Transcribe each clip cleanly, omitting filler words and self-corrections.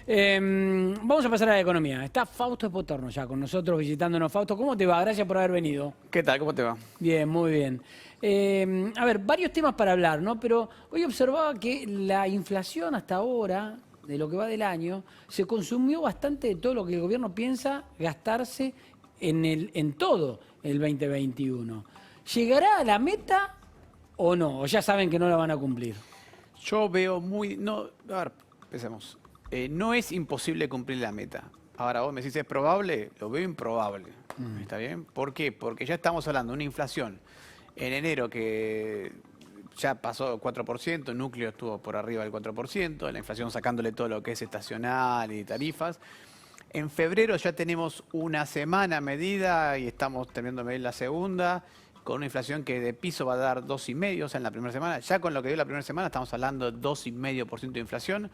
Vamos a pasar a la economía. Está Fausto Espotorno ya con nosotros visitándonos. Fausto, ¿cómo te va? Gracias por haber venido. ¿Qué tal? ¿Cómo te va? Bien, muy bien. A ver, varios temas para hablar, ¿no? Pero hoy observaba que la inflación hasta ahora, de lo que va del año, se consumió bastante de todo lo que el gobierno piensa gastarse en todo el 2021. ¿Llegará a la meta o no? ¿O ya saben que no la van a cumplir? Yo veo a ver, empecemos. No es imposible cumplir la meta. Ahora vos me decís, ¿es probable? Lo veo improbable. ¿Está bien? ¿Por qué? Porque ya estamos hablando de una inflación en enero que ya pasó el 4%, el núcleo estuvo por arriba del 4%, la inflación sacándole todo lo que es estacional y tarifas. En febrero ya tenemos una semana medida y estamos terminando de medir la segunda, con una inflación que de piso va a dar 2,5, o sea, en la primera semana. Ya con lo que dio la primera semana estamos hablando de 2,5% de inflación.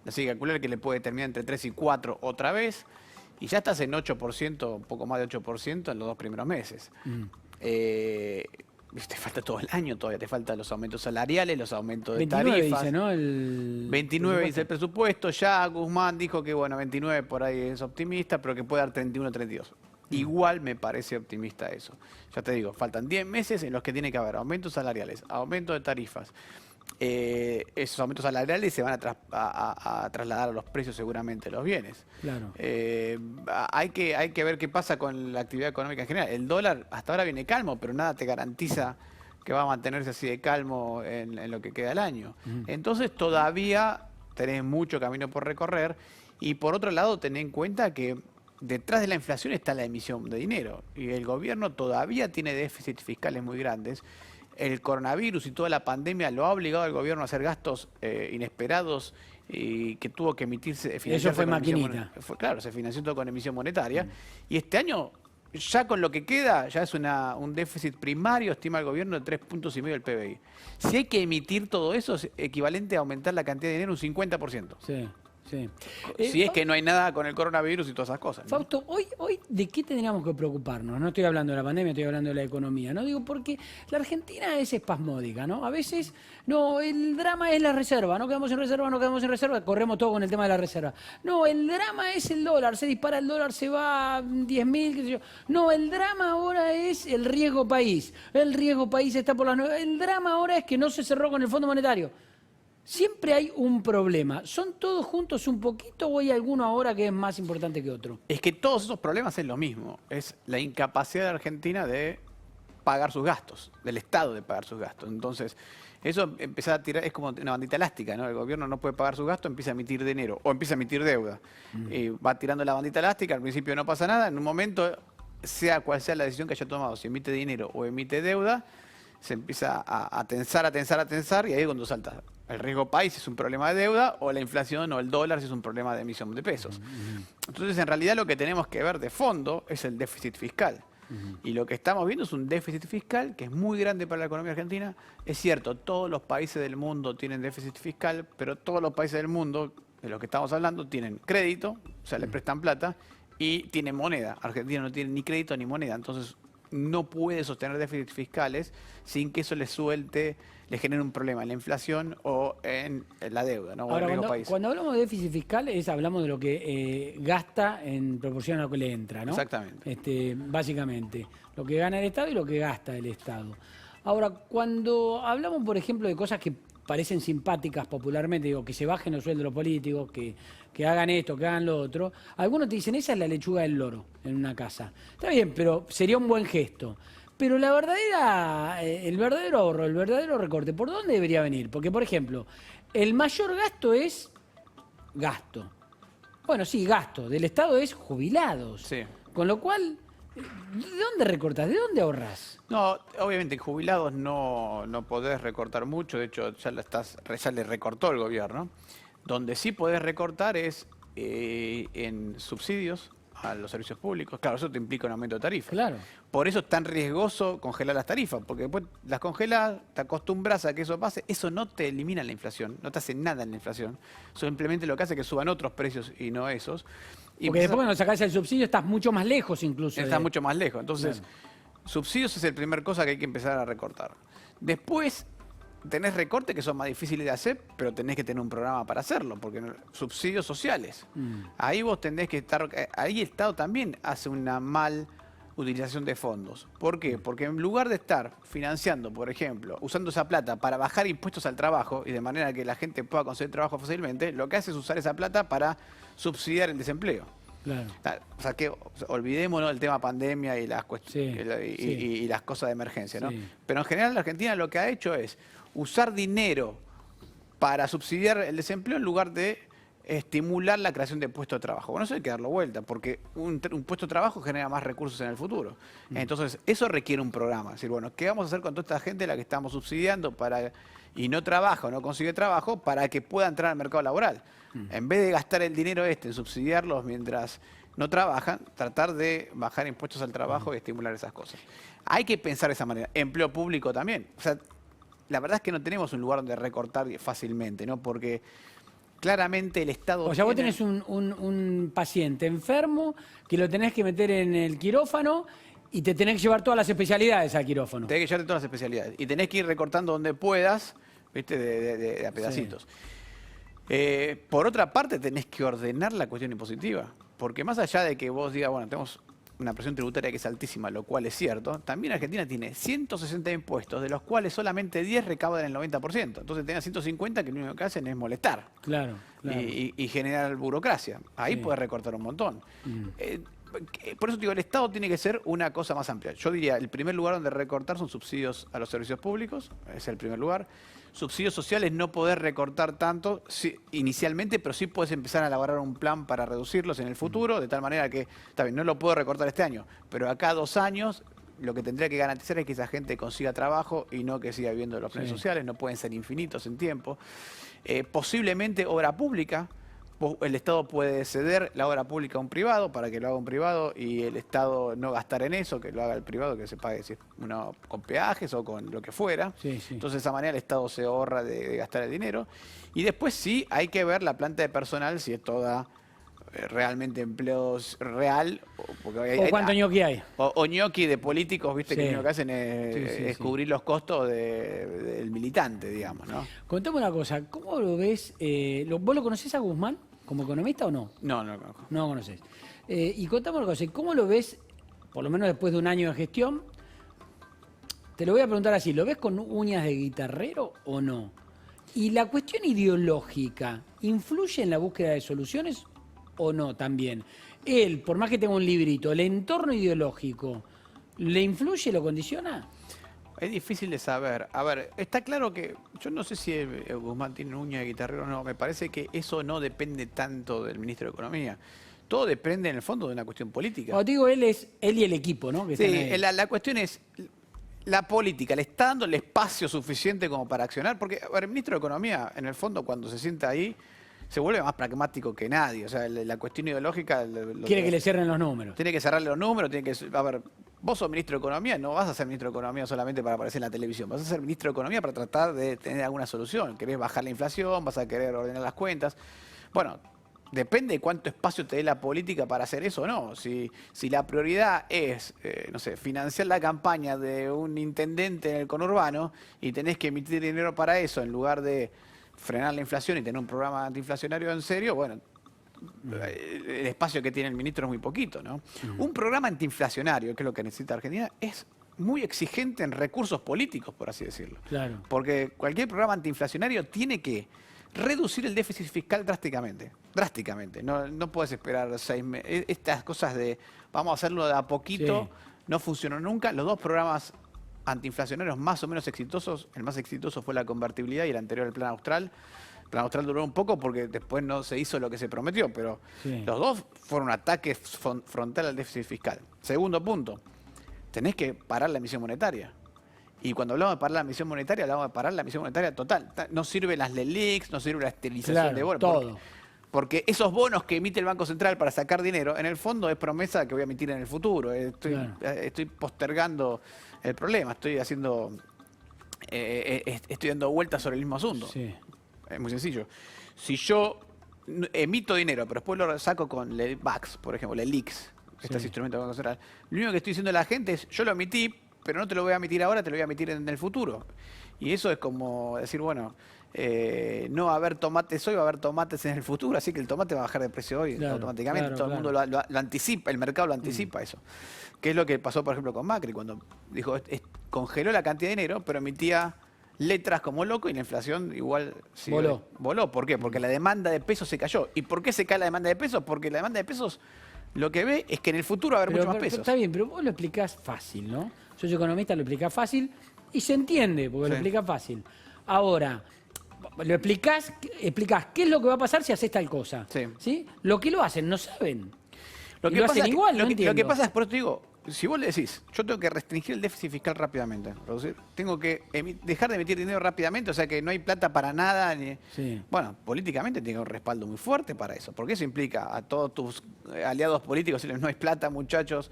Así que calcular que le puede terminar entre 3 y 4 otra vez. Y ya estás en 8%, un poco más de 8% en los 2 primeros meses. Te falta todo el año todavía, te faltan los aumentos salariales, los aumentos de 29 tarifas. dice, ¿no? 29 dice el presupuesto. Ya Guzmán dijo que, bueno, 29 por ahí es optimista, pero que puede dar 31, 32. Igual me parece optimista eso. Ya te digo, faltan 10 meses en los que tiene que haber aumentos salariales, aumento de tarifas. Esos aumentos salariales se van a trasladar a los precios seguramente de los bienes. Claro. Hay que ver qué pasa con la actividad económica en general. El dólar hasta ahora viene calmo, pero nada te garantiza que va a mantenerse así de calmo en lo que queda del año. Entonces todavía tenés mucho camino por recorrer. Y por otro lado, tenés en cuenta que detrás de la inflación está la emisión de dinero. Y el gobierno todavía tiene déficits fiscales muy grandes. El coronavirus y toda la pandemia lo ha obligado al gobierno a hacer gastos inesperados y que tuvo que emitirse. Eso fue maquinita. Claro, se financió todo con emisión monetaria. Y este año, ya con lo que queda, ya es un déficit primario, estima el gobierno, de 3,5 puntos del PBI. Si hay que emitir todo eso, es equivalente a aumentar la cantidad de dinero un 50%. Sí. Sí. Si es que no hay nada con el coronavirus y todas esas cosas, ¿no? Fausto, hoy, ¿de qué tendríamos que preocuparnos? No estoy hablando de la pandemia, estoy hablando de la economía, ¿no? Digo, porque la Argentina es espasmódica, ¿no? A veces, no, el drama es la reserva, no quedamos en reserva, no quedamos en reserva, corremos todo con el tema de la reserva. No, el drama es el dólar, se dispara el dólar, se va a 10.000, qué sé yo. No, el drama ahora es el riesgo país. El riesgo país está por las 9. El drama ahora es que no se cerró con el Fondo Monetario. Siempre hay un problema. ¿Son todos juntos un poquito o hay alguno ahora que es más importante que otro? Es que todos esos problemas es lo mismo. Es la incapacidad de Argentina de pagar sus gastos, del Estado de pagar sus gastos. Entonces, eso empieza a tirar, es como una bandita elástica, ¿no? El gobierno no puede pagar sus gastos, empieza a emitir dinero o empieza a emitir deuda. Y va tirando la bandita elástica, al principio no pasa nada, en un momento, sea cual sea la decisión que haya tomado, si emite dinero o emite deuda, se empieza a tensar y ahí es cuando salta. El riesgo país es un problema de deuda o la inflación o el dólar es un problema de emisión de pesos. Entonces, en realidad lo que tenemos que ver de fondo es el déficit fiscal. Y lo que estamos viendo es un déficit fiscal que es muy grande para la economía argentina. Es cierto, todos los países del mundo tienen déficit fiscal, pero todos los países del mundo, de los que estamos hablando, tienen crédito, o sea, le prestan plata, y tienen moneda. Argentina no tiene ni crédito ni moneda, entonces no puede sostener déficits fiscales sin que eso le genere un problema en la inflación o en la deuda, ¿no? Ahora, o en el riesgo país. cuando hablamos de déficit fiscal, hablamos de lo que gasta en proporción a lo que le entra, ¿no? Exactamente. Básicamente, lo que gana el Estado y lo que gasta el Estado. Ahora, cuando hablamos, por ejemplo, de cosas que parecen simpáticas popularmente, digo, que se bajen los sueldos de los políticos, que hagan esto, que hagan lo otro, algunos te dicen, esa es la lechuga del loro en una casa. Está bien, pero sería un buen gesto. Pero el verdadero ahorro, el verdadero recorte, ¿por dónde debería venir? Porque, por ejemplo, el mayor gasto es gasto. Bueno, sí, gasto. Del Estado es jubilados. Sí. Con lo cual, ¿de dónde recortas? ¿De dónde ahorras? No, obviamente jubilados no podés recortar mucho, de hecho ya le recortó el gobierno. Donde sí podés recortar es en subsidios a los servicios públicos. Claro, eso te implica un aumento de tarifas. Claro. Por eso es tan riesgoso congelar las tarifas, porque después las congelás, te acostumbras a que eso pase, eso no te elimina la inflación, no te hace nada en la inflación. Simplemente lo que hace es que suban otros precios y no esos. Y porque después cuando sacás el subsidio estás mucho más lejos incluso. Estás mucho más lejos. Entonces, subsidios es la primera cosa que hay que empezar a recortar. Después, tenés recortes que son más difíciles de hacer, pero tenés que tener un programa para hacerlo, porque subsidios sociales. Ahí vos tenés que estar, ahí el Estado también hace una mal utilización de fondos. ¿Por qué? Porque en lugar de estar financiando, por ejemplo, usando esa plata para bajar impuestos al trabajo y de manera que la gente pueda conseguir trabajo fácilmente, lo que hace es usar esa plata para subsidiar el desempleo. Claro. O sea, que olvidémonos del tema pandemia y las Sí, y las cosas de emergencia, ¿no? Sí. Pero en general la Argentina lo que ha hecho es usar dinero para subsidiar el desempleo en lugar de estimular la creación de puestos de trabajo. Bueno, eso hay que darlo vuelta, porque un puesto de trabajo genera más recursos en el futuro. Entonces, eso requiere un programa. Es decir, bueno, ¿qué vamos a hacer con toda esta gente a la que estamos subsidiando y no trabaja o no consigue trabajo para que pueda entrar al mercado laboral? En vez de gastar el dinero en subsidiarlos mientras no trabajan, tratar de bajar impuestos al trabajo y estimular esas cosas. Hay que pensar de esa manera. Empleo público también. O sea, la verdad es que no tenemos un lugar donde recortar fácilmente, ¿no? Porque claramente el Estado... O sea, vos tenés un paciente enfermo que lo tenés que meter en el quirófano y te tenés que llevar todas las especialidades al quirófano. Tenés que llevarte todas las especialidades. Y tenés que ir recortando donde puedas, ¿viste? De a pedacitos. Por otra parte, tenés que ordenar la cuestión impositiva. Porque más allá de que vos digas, bueno, tenemos una presión tributaria que es altísima, lo cual es cierto, también Argentina tiene 160 impuestos, de los cuales solamente 10 recaudan el 90%. Entonces tenés 150 que lo único que hacen es molestar. Claro, claro. Y generar burocracia. Ahí Sí. puedes recortar un montón. Por eso te digo, el Estado tiene que ser una cosa más amplia. Yo diría, el primer lugar donde recortar son subsidios a los servicios públicos, es el primer lugar. Subsidios sociales no poder recortar tanto inicialmente, pero sí puedes empezar a elaborar un plan para reducirlos en el futuro, de tal manera que, está bien, no lo puedo recortar este año, pero acá 2 años lo que tendría que garantizar es que esa gente consiga trabajo y no que siga viviendo de los planes sociales, no pueden ser infinitos en tiempo. Posiblemente obra pública. El Estado puede ceder la obra pública a un privado para que lo haga un privado y el Estado no gastar en eso, que lo haga el privado, que se pague si es con peajes o con lo que fuera. Sí, sí. Entonces de esa manera el Estado se ahorra de gastar el dinero. Y después sí hay que ver la planta de personal si es toda realmente empleos real. Porque ¿O cuánto ñoqui hay? O ñoqui de políticos, viste, Sí. que lo que hacen es Sí. cubrir los costos del militante, digamos, ¿no? Contame una cosa, ¿cómo lo ves? ¿Vos lo conocés a Guzmán como economista o no? No, no lo conozco. No lo conocés. Y contame una cosa, ¿cómo lo ves, por lo menos después de un año de gestión? Te lo voy a preguntar así, ¿lo ves con uñas de guitarrero o no? ¿Y la cuestión ideológica influye en la búsqueda de soluciones o no también? Él, por más que tenga un librito, ¿el entorno ideológico le influye, lo condiciona? Es difícil de saber. A ver, está claro que yo no sé si Guzmán tiene uña de guitarrero o no. Me parece que eso no depende tanto del ministro de Economía. Todo depende en el fondo de una cuestión política. Cuando digo él, es él y el equipo, ¿no? Que están Sí, ahí. la cuestión es la política. ¿Le está dando el espacio suficiente como para accionar? Porque a ver, el ministro de Economía, en el fondo, cuando se sienta ahí, se vuelve más pragmático que nadie. O sea, la cuestión ideológica... Quiere que le cierren los números. Tiene que cerrarle los números, tiene que... A ver, vos sos ministro de Economía, no vas a ser ministro de Economía solamente para aparecer en la televisión, vas a ser ministro de Economía para tratar de tener alguna solución. Querés bajar la inflación, vas a querer ordenar las cuentas. Bueno, depende de cuánto espacio te dé la política para hacer eso o no. Si la prioridad es, no sé, financiar la campaña de un intendente en el conurbano y tenés que emitir dinero para eso en lugar de frenar la inflación y tener un programa antiinflacionario en serio, bueno, el espacio que tiene el ministro es muy poquito, ¿no? Un programa antiinflacionario, que es lo que necesita Argentina, es muy exigente en recursos políticos, por así decirlo. Claro. Porque cualquier programa antiinflacionario tiene que reducir el déficit fiscal drásticamente. Drásticamente. No puedes esperar 6 meses. Estas cosas de vamos a hacerlo de a poquito, Sí. no funcionó nunca. Los 2 programas antiinflacionarios más o menos exitosos, el más exitoso fue la convertibilidad y el anterior el Plan Austral. El Plan Austral duró un poco porque después no se hizo lo que se prometió, pero Sí. los 2 fueron un ataque frontal al déficit fiscal. Segundo punto, tenés que parar la emisión monetaria. Y cuando hablamos de parar la emisión monetaria, hablamos de parar la emisión monetaria total. No sirven las LELIQs, no sirve la esterilización Claro, de bonos. todo. Porque esos bonos que emite el Banco Central para sacar dinero, en el fondo es promesa que voy a emitir en el futuro. Estoy postergando el problema, estoy dando vueltas sobre el mismo asunto. Sí. Es muy sencillo. Si yo emito dinero, pero después lo saco con LEBACs, por ejemplo, LELIQs, estos instrumentos del Banco Central, lo único que estoy diciendo a la gente es, yo lo emití, pero no te lo voy a emitir ahora, te lo voy a emitir en el futuro. Y eso es como decir, bueno, no va a haber tomates hoy, va a haber tomates en el futuro, así que el tomate va a bajar de precio hoy Claro, automáticamente. claro, Todo el mundo lo anticipa, el mercado lo anticipa eso. Que es lo que pasó, por ejemplo, con Macri, cuando dijo, congeló la cantidad de dinero, pero emitía letras como loco y la inflación igual Voló. voló. ¿Por qué? Porque la demanda de pesos se cayó. ¿Y por qué se cae la demanda de pesos? Porque la demanda de pesos lo que ve es que en el futuro va a haber mucho más pesos. Está bien, pero vos lo explicás fácil, ¿no? Yo soy economista, lo explicás fácil y se entiende, porque lo explicás fácil. Ahora, lo explicás qué es lo que va a pasar si haces tal cosa. Sí. Lo que lo hacen, no saben. Lo Y que lo pasa hacen es que- igual, no lo que entiendo. pasa es, por eso te digo, si vos le decís, yo tengo que restringir el déficit fiscal rápidamente, reducir, tengo que dejar de emitir dinero rápidamente, o sea que no hay plata para nada. Sí. Bueno, políticamente tiene un respaldo muy fuerte para eso, porque eso implica a todos tus aliados políticos decirles, no hay plata, muchachos,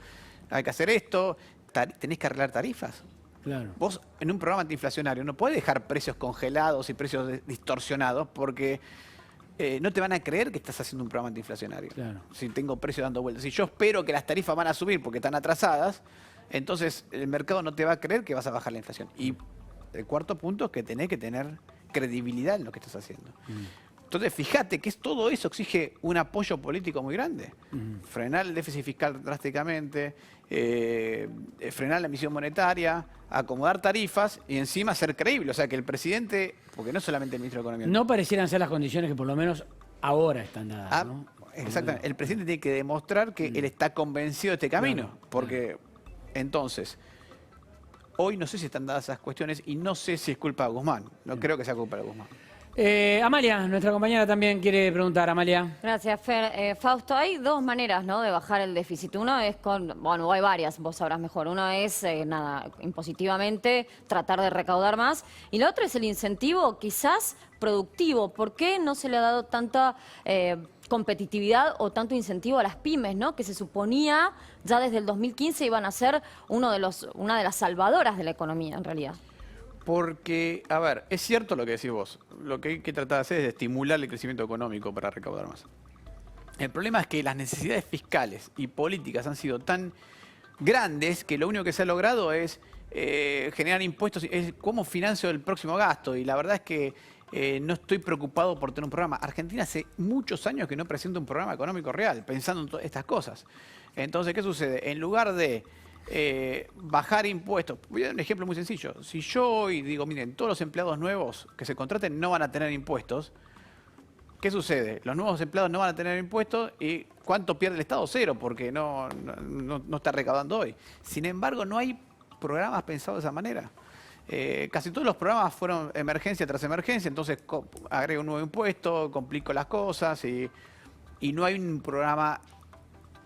hay que hacer esto, tenés que arreglar tarifas. Claro. Vos en un programa antiinflacionario no podés dejar precios congelados y precios distorsionados porque no te van a creer que estás haciendo un programa antiinflacionario. Claro. Si tengo precios dando vueltas. Si yo espero que las tarifas van a subir porque están atrasadas, entonces el mercado no te va a creer que vas a bajar la inflación. Y el cuarto punto es que tenés que tener credibilidad en lo que estás haciendo. Entonces, fíjate que todo eso exige un apoyo político muy grande. Frenar el déficit fiscal drásticamente, frenar la emisión monetaria, acomodar tarifas y encima ser creíble. O sea, que el presidente, porque no es solamente el ministro de Economía. No parecieran ser las condiciones que por lo menos ahora están dadas, Ah, ¿no? exactamente. El presidente tiene que demostrar que él está convencido de este camino. Claro, Porque, entonces, hoy no sé si están dadas esas cuestiones y no sé si es culpa de Guzmán. No creo que sea culpa de Guzmán. Amalia, nuestra compañera también quiere preguntar. Amalia. Gracias, Fer. Fausto, hay dos maneras, ¿no?, de bajar el déficit. Una es bueno, hay varias, vos sabrás mejor. Una es, impositivamente, tratar de recaudar más. Y la otra es el incentivo, quizás productivo. ¿Por qué no se le ha dado tanta competitividad o tanto incentivo a las pymes, ¿no?, que se suponía ya desde el 2015 iban a ser una de las salvadoras de la economía, en realidad? Porque, a ver, es cierto lo que decís vos. Lo que hay que tratar de hacer es estimular el crecimiento económico para recaudar más. El problema es que las necesidades fiscales y políticas han sido tan grandes que lo único que se ha logrado es generar impuestos, es cómo financio el próximo gasto. Y la verdad es que no estoy preocupado por tener un programa. Argentina hace muchos años que no presenta un programa económico real, pensando en todas estas cosas. Entonces, ¿qué sucede? En lugar de bajar impuestos. Voy a dar un ejemplo muy sencillo. Si yo hoy digo, miren, todos los empleados nuevos que se contraten no van a tener impuestos, ¿qué sucede? Los nuevos empleados no van a tener impuestos y ¿cuánto pierde el Estado? Cero, porque no está recaudando hoy. Sin embargo, no hay programas pensados de esa manera. Casi todos los programas fueron emergencia tras emergencia, entonces agrego un nuevo impuesto, complico las cosas y no hay un programa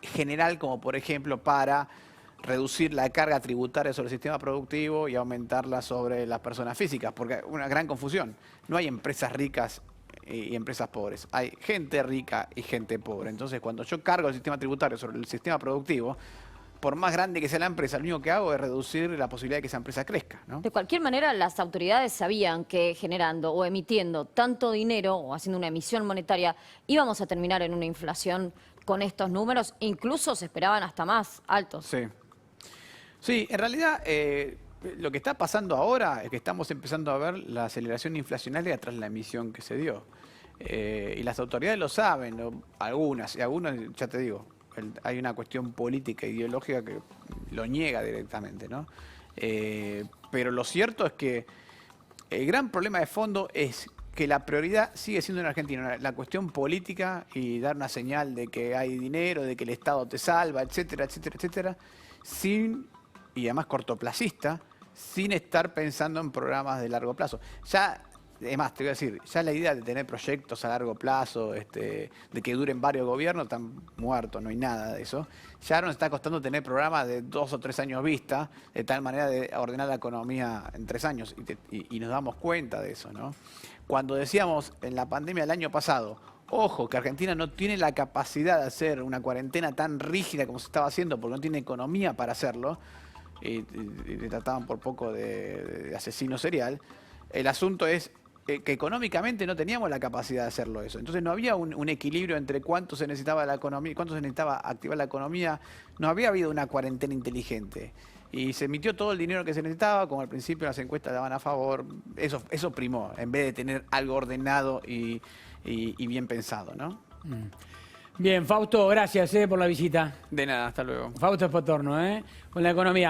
general como, por ejemplo, para reducir la carga tributaria sobre el sistema productivo y aumentarla sobre las personas físicas, porque una gran confusión. No hay empresas ricas y empresas pobres. Hay gente rica y gente pobre. Entonces, cuando yo cargo el sistema tributario sobre el sistema productivo, por más grande que sea la empresa, lo único que hago es reducir la posibilidad de que esa empresa crezca, ¿no? De cualquier manera, las autoridades sabían que generando o emitiendo tanto dinero o haciendo una emisión monetaria íbamos a terminar en una inflación con estos números. Incluso se esperaban hasta más altos. Sí. Sí, en realidad lo que está pasando ahora es que estamos empezando a ver la aceleración inflacionaria tras la emisión que se dio. Y las autoridades lo saben, ¿no? Algunas, y algunas, ya te digo, hay una cuestión política e ideológica que lo niega directamente, ¿no? Pero lo cierto es que el gran problema de fondo es que la prioridad sigue siendo en Argentina la cuestión política y dar una señal de que hay dinero, de que el Estado te salva, etcétera, etcétera, etcétera, y además cortoplacista, sin estar pensando en programas de largo plazo. Ya, además, te voy a decir, ya la idea de tener proyectos a largo plazo, de que duren varios gobiernos, están muertos, no hay nada de eso. Ya nos está costando tener programas de 2 o 3 años vista, de tal manera de ordenar la economía en 3 años, y nos damos cuenta de eso, ¿no? Cuando decíamos en la pandemia del año pasado, ojo, que Argentina no tiene la capacidad de hacer una cuarentena tan rígida como se estaba haciendo, porque no tiene economía para hacerlo, y te trataban por poco de asesino serial. El asunto es que económicamente no teníamos la capacidad de hacerlo eso. Entonces no había un equilibrio entre cuánto se necesitaba la economía, cuánto se necesitaba activar la economía. No había habido una cuarentena inteligente. Y se emitió todo el dinero que se necesitaba, como al principio las encuestas daban a favor, eso primó, en vez de tener algo ordenado y bien pensado, ¿no? Bien, Fausto, gracias por la visita. De nada, hasta luego. Fausto Espotorno, con la economía.